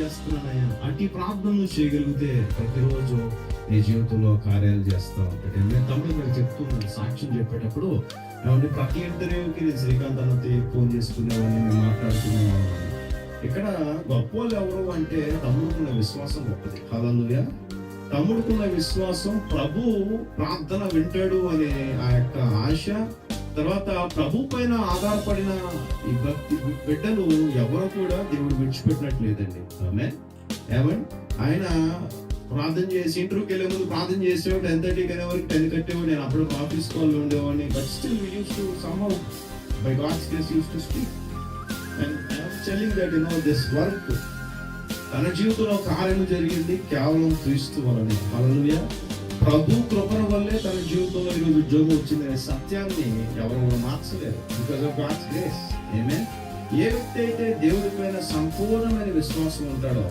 చేస్తున్నానయ్యా. అటు ప్రార్థన నువ్వు చేయగలిగితే ప్రతిరోజు నీ జీవితంలో కార్యాలు చేస్తూ ఉంటాడు. నేను తమ్ముడు నాకు చెప్తున్నాను, సాక్ష్యం చెప్పేటప్పుడు ఏమంటే ప్రతి ఇంటర్వ్యూకి నేను శ్రీకాంత్ అన్నతో ఫోన్ చేసుకునేవాడిని, మేము మాట్లాడుకునేవాళ్ళని. ఇక్కడ గొప్ప వాళ్ళు ఎవరు అంటే తమ్ముడుకున్న విశ్వాసం గొప్పది. హల్లెలూయా. తమ్ముడుకున్న విశ్వాసం, ప్రభు ప్రార్థన వింటాడు అనే ఆ యొక్క ఆశ, తర్వాత ప్రభు పైన ఆధారపడిన ఈ భక్తి బిడ్డలు ఎవరు కూడా దేవుడు విడిచిపెట్టినట్టు లేదండి. ఏమండి, ఆయన ప్రార్థన చేసి ఇంటర్వ్యూకి వెళ్ళే ముందు ప్రార్థన చేసేవాడు. 10:30 వరకు 10 కట్టేవాడు. నేను అప్పుడు ఆఫీస్ కాల్లో ఉండేవాడిని. But still we used to somehow by God's grace used to speak and I am telling that this work తన జీవితంలో కార్యం జరిగింది కేవలం క్రీస్తు వలనే. హల్లెలూయా. ప్రభు కృపణ వల్లే తన జీవితంలో ఈరోజు ఉద్యోగం వచ్చిందనే సత్యాన్ని ఎవరు కూడా మార్చలేరు. Because of God's grace. Amen. ఏ వ్యక్తి అయితే దేవుడి పైన సంపూర్ణమైన విశ్వాసం ఉంటాడో